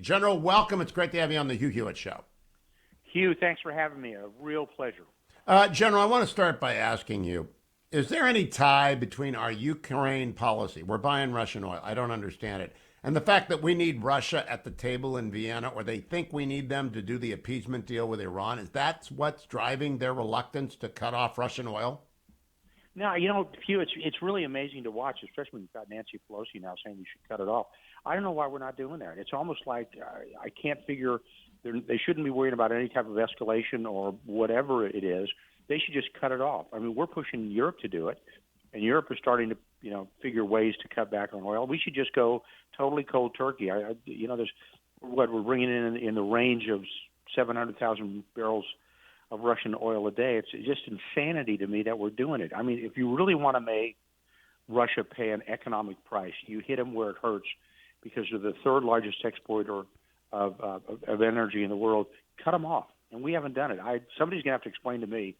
General, welcome. It's great to have you on the Hugh Hewitt Show. Hugh, thanks for having me. A real pleasure. General, I want to start by asking you, is there any tie between our Ukraine policy? We're buying Russian oil. I don't understand it. And the fact that we need Russia at the table in Vienna, or they think we need them to do the appeasement deal with Iran, is that what's driving their reluctance to cut off Russian oil? Now, Hugh, it's really amazing to watch, especially when you've got Nancy Pelosi now saying we should cut it off. I don't know why we're not doing that. It's almost like I can't figure they shouldn't be worrying about any type of escalation or whatever it is. They should just cut it off. I mean, we're pushing Europe to do it, and Europe is starting to, figure ways to cut back on oil. We should just go totally cold turkey. There's what we're bringing in the range of 700,000 barrels of Russian oil a day. It's just insanity to me that we're doing it. I mean, if you really want to make Russia pay an economic price, you hit them where it hurts because they're the third largest exporter of energy in the world. Cut them off, and we haven't done it. Somebody's going to have to explain to me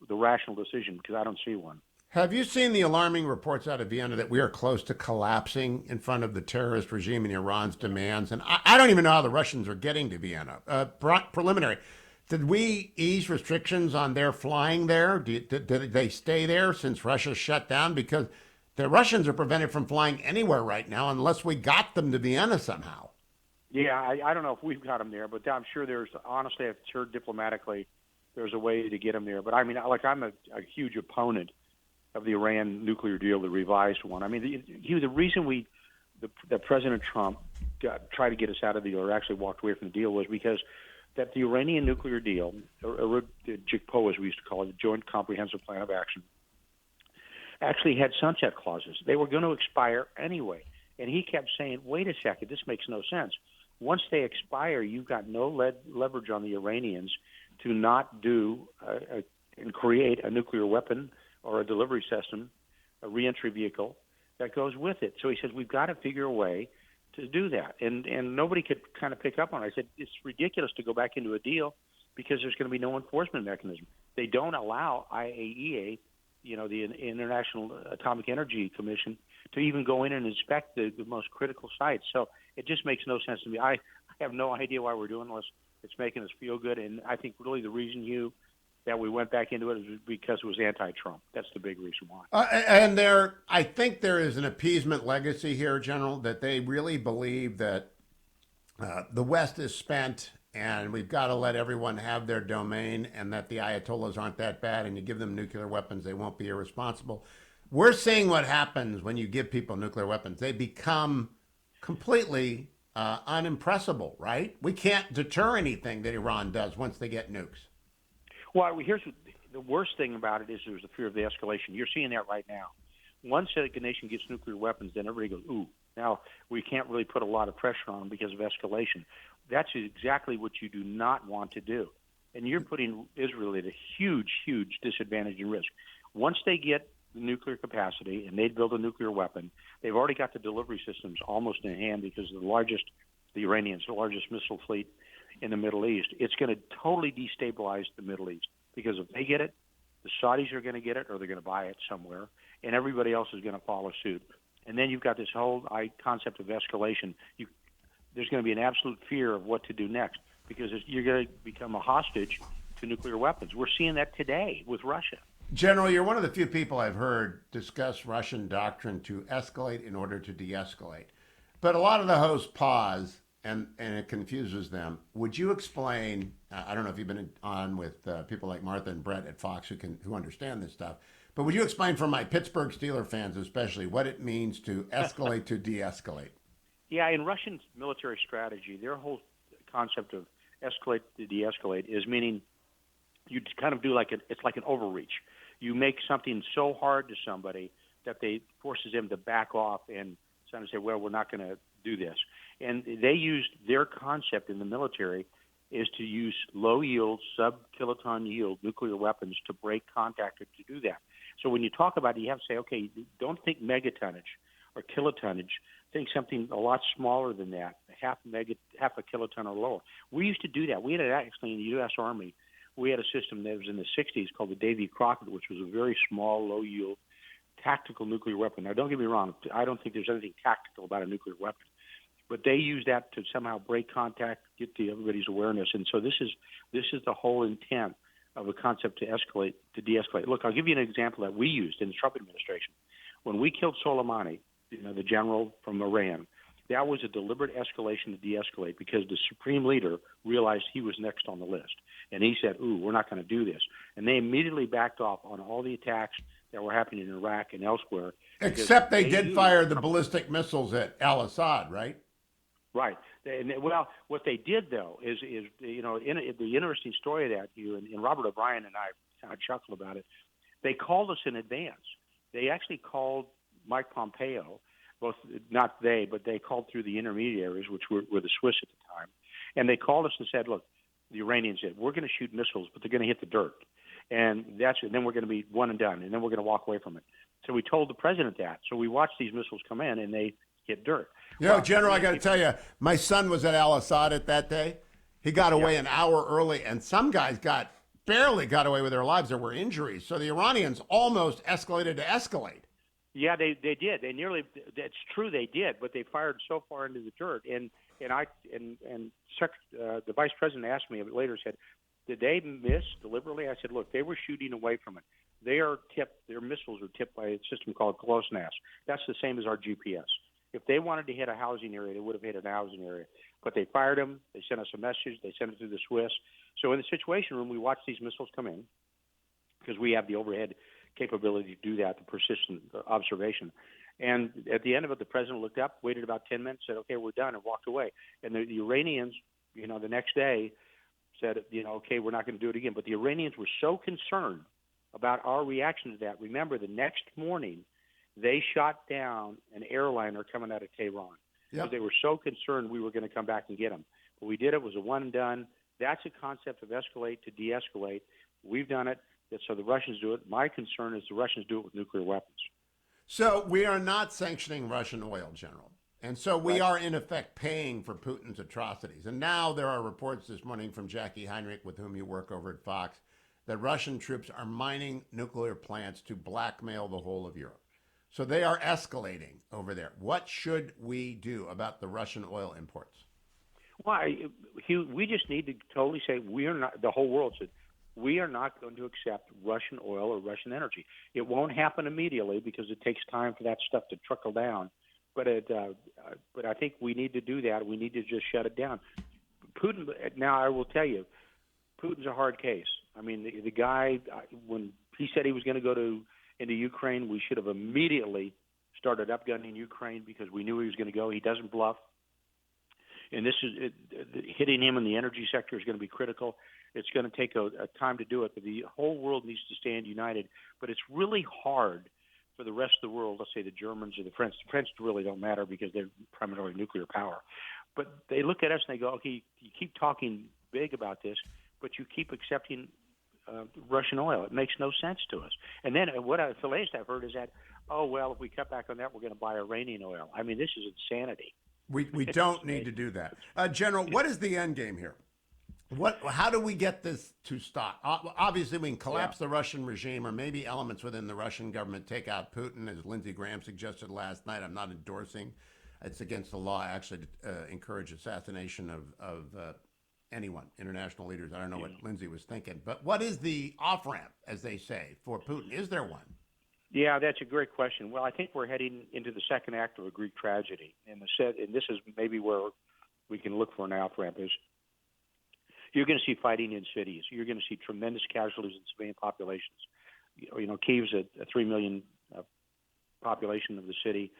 the rational decision because I don't see one. Have you seen the alarming reports out of Vienna that we are close to collapsing in front of the terrorist regime and Iran's demands? And I don't even know how the Russians are getting to Vienna. Preliminary. Did we ease restrictions on their flying there? Did they stay there since Russia shut down? Because the Russians are prevented from flying anywhere right now unless we got them to Vienna somehow. Yeah, I don't know if we've got them there, but I'm sure honestly, I'm sure diplomatically there's a way to get them there. But I mean, I'm a huge opponent of the Iran nuclear deal, the revised one. I mean, the reason that President Trump tried to get us out of the deal, or actually walked away from the deal, was because that the Iranian nuclear deal, or the JCPOA as we used to call it, the Joint Comprehensive Plan of Action, actually had sunset clauses. They were going to expire anyway. And he kept saying, wait a second, this makes no sense. Once they expire, you've got no leverage on the Iranians to not do and create a nuclear weapon or a delivery system, a reentry vehicle that goes with it. So he says, we've got to figure a way to do that. And nobody could kind of pick up on it. I said, it's ridiculous to go back into a deal because there's going to be no enforcement mechanism. They don't allow IAEA, the International Atomic Energy Commission, to even go in and inspect the most critical sites. So it just makes no sense to me. I have no idea why we're doing this. It's making us feel good. And I think really the reason, Hugh, that we went back into it is because it was anti-Trump. That's the big reason why. I think there is an appeasement legacy here, General, that they really believe that the West is spent and we've got to let everyone have their domain, and that the Ayatollahs aren't that bad, and you give them nuclear weapons, they won't be irresponsible. We're seeing what happens when you give people nuclear weapons. They become completely unimpressible, right? We can't deter anything that Iran does once they get nukes. Well, here's the worst thing about it is there's the fear of the escalation. You're seeing that right now. Once a nation gets nuclear weapons, then everybody goes, ooh, now we can't really put a lot of pressure on them because of escalation. That's exactly what you do not want to do. And you're putting Israel at a huge, huge disadvantage and risk. Once they get the nuclear capacity and they build a nuclear weapon, they've already got the delivery systems almost in hand because the Iranians, the largest missile fleet in the Middle East. It's going to totally destabilize the Middle East because if they get it, the Saudis are going to get it or they're going to buy it somewhere, and everybody else is going to follow suit. And then you've got this whole concept of escalation. There's going to be an absolute fear of what to do next because you're going to become a hostage to nuclear weapons. We're seeing that today with Russia. General, you're one of the few people I've heard discuss Russian doctrine to escalate in order to de-escalate. But a lot of the hosts pause, and it confuses them. Would you explain, I don't know if you've been on with people like Martha and Brett at Fox who understand this stuff, but would you explain for my Pittsburgh Steelers fans especially what it means to escalate to de-escalate? Yeah, in Russian military strategy, their whole concept of escalate to de-escalate is meaning you kind of do it's like an overreach. You make something so hard to somebody that they forces them to back off and kind of say, well, we're not going to do this. And they used their concept in the military is to use low yield, sub-kiloton yield nuclear weapons to break contact or to do that. So when you talk about it, you have to say, okay, don't think megatonnage or kilotonnage. Think something a lot smaller than that, half a kiloton or lower. We used to do that. We had it actually in the U.S. Army. We had a system that was in the 60s called the Davy Crockett, which was a very small, low-yield tactical nuclear weapon. Now, don't get me wrong. I don't think there's anything tactical about a nuclear weapon. but they use that to somehow break contact, get to everybody's awareness. And so this is the whole intent of a concept to escalate, to de-escalate. Look, I'll give you an example that we used in the Trump administration. When we killed Soleimani, the general from Iran, that was a deliberate escalation to de-escalate because the supreme leader realized he was next on the list. And he said, ooh, we're not going to do this. And they immediately backed off on all the attacks that were happening in Iraq and elsewhere. Except they did fire the ballistic missiles at al-Assad, right? Right. And, well, what they did, though, is the interesting story of that, Hugh, and Robert O'Brien and I kind of chuckle about it, they called us in advance. They actually called Mike Pompeo, not they, but they called through the intermediaries, which were the Swiss at the time, and they called us and said, look, the Iranians said, we're going to shoot missiles, but they're going to hit the dirt. And then we're going to be one and done, and then we're going to walk away from it. So we told the president that. So we watched these missiles come in, and they hit dirt. General, I got to tell you, my son was at al-Assad at that day. He got away an hour early, and some guys barely got away with their lives. There were injuries. So the Iranians almost escalated to escalate. Yeah, they did. They nearly. That's true. They did, but they fired so far into the dirt. And the vice president asked me later. Said, did they miss deliberately? I said, look, they were shooting away from it. They are tipped. Their missiles are tipped by a system called GLONASS. That's the same as our GPS. If they wanted to hit a housing area, they would have hit a housing area. But they fired them. They sent us a message. They sent it through the Swiss. So in the Situation Room, we watched these missiles come in because we have the overhead capability to do that, the persistent observation. And at the end of it, the president looked up, waited about 10 minutes, said, okay, we're done, and walked away. And the Iranians, the next day said, okay, we're not going to do it again. But the Iranians were so concerned about our reaction to that. Remember, the next morning, they shot down an airliner coming out of Tehran. Yep. They were so concerned we were going to come back and get them. But we did it. It was a one and done. That's a concept of escalate to de-escalate. We've done it. So the Russians do it. My concern is the Russians do it with nuclear weapons. So we are not sanctioning Russian oil, General. And so we are, in effect, paying for Putin's atrocities. And now there are reports this morning from Jackie Heinrich, with whom you work over at Fox, that Russian troops are mining nuclear plants to blackmail the whole of Europe. So they are escalating over there. What should we do about the Russian oil imports? Well, Hugh, we just need to totally say we are not, the whole world said, we are not going to accept Russian oil or Russian energy. It won't happen immediately because it takes time for that stuff to trickle down. But I think we need to do that. We need to just shut it down. Putin, now I will tell you, Putin's a hard case. I mean, the guy, when he said he was going to go into Ukraine, we should have immediately started upgunning Ukraine because we knew he was going to go. He doesn't bluff. And this is hitting him in the energy sector is going to be critical. It's going to take a time to do it, but the whole world needs to stand united. But it's really hard for the rest of the world, let's say the Germans or the French. The French really don't matter because they're primarily nuclear power. But they look at us and they go, okay, you keep talking big about this, but you keep accepting Russian oil. It makes no sense to us. And then the latest I've heard is that, oh, well, if we cut back on that, we're going to buy Iranian oil. I mean, this is insanity. We don't need to do that. General, what is the end game here? How do we get this to stop? Obviously, we can collapse the Russian regime, or maybe elements within the Russian government take out Putin, as Lindsey Graham suggested last night. I'm not endorsing. It's against the law, actually, to encourage assassination of anyone, international leaders. I don't know what Lindsey was thinking. But what is the off-ramp, as they say, for Putin? Is there one? Yeah, that's a great question. Well, I think we're heading into the second act of a Greek tragedy. And this is maybe where we can look for an off-ramp is you're going to see fighting in cities. You're going to see tremendous casualties in civilian populations. Kiev's a 3 million population of the city.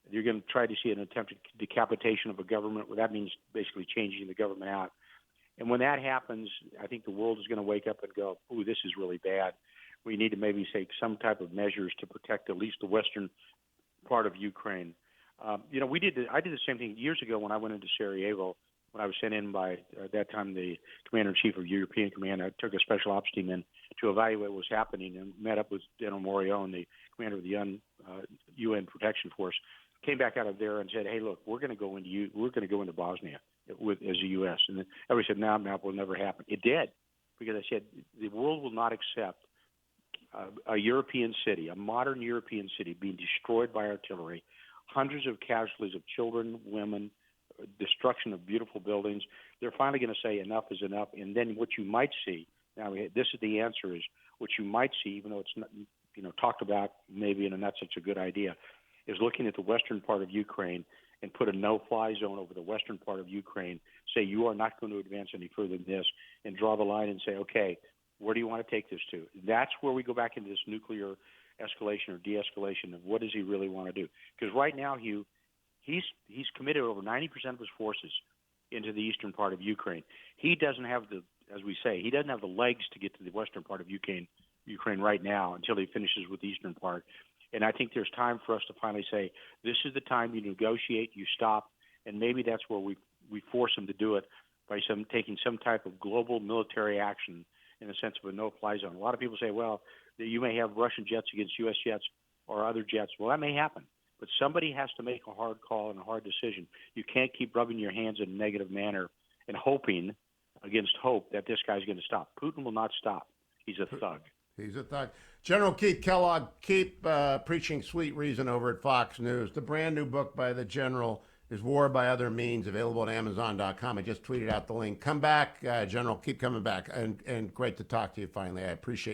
You're going to try to see an attempted decapitation of a government. Well, that means basically changing the government out. And when that happens, I think the world is going to wake up and go, ooh, this is really bad. We need to maybe take some type of measures to protect at least the western part of Ukraine. I did the same thing years ago when I went into Sarajevo, when I was sent in by, at that time, the commander-in-chief of European Command. I took a special ops team in to evaluate what was happening and met up with General Morion, the commander of the UN Protection Force. Came back out of there and said, hey, look, we're going to go into Bosnia as the U.S. And then everybody said, no, it will never happen. It did, because I said the world will not accept a European city, a modern European city, being destroyed by artillery, hundreds of casualties of children, women, destruction of beautiful buildings. They're finally going to say enough is enough. And then what you might see, now this is the answer, is what you might see, even though it's not, talked about maybe in a not such a good idea, is looking at the western part of Ukraine and put a no-fly zone over the western part of Ukraine, say you are not going to advance any further than this, and draw the line and say, okay, where do you want to take this to? That's where we go back into this nuclear escalation or de-escalation of what does he really want to do? Because right now, Hugh, he's committed over 90% of his forces into the eastern part of Ukraine. He doesn't have as we say, he doesn't have the legs to get to the western part of Ukraine right now until he finishes with the eastern part. And I think there's time for us to finally say, this is the time you negotiate, you stop, and maybe that's where we force him to do it by taking some type of global military action in the sense of a no-fly zone. A lot of people say, well, that you may have Russian jets against U.S. jets or other jets. Well, that may happen, but somebody has to make a hard call and a hard decision. You can't keep rubbing your hands in a negative manner and hoping against hope that this guy's going to stop. Putin will not stop. He's a thug. He's a thug. General Keith Kellogg, keep preaching sweet reason over at Fox News. The brand new book by the General is War by Other Means, available at Amazon.com. I just tweeted out the link. Come back, General. Keep coming back. And great to talk to you finally. I appreciate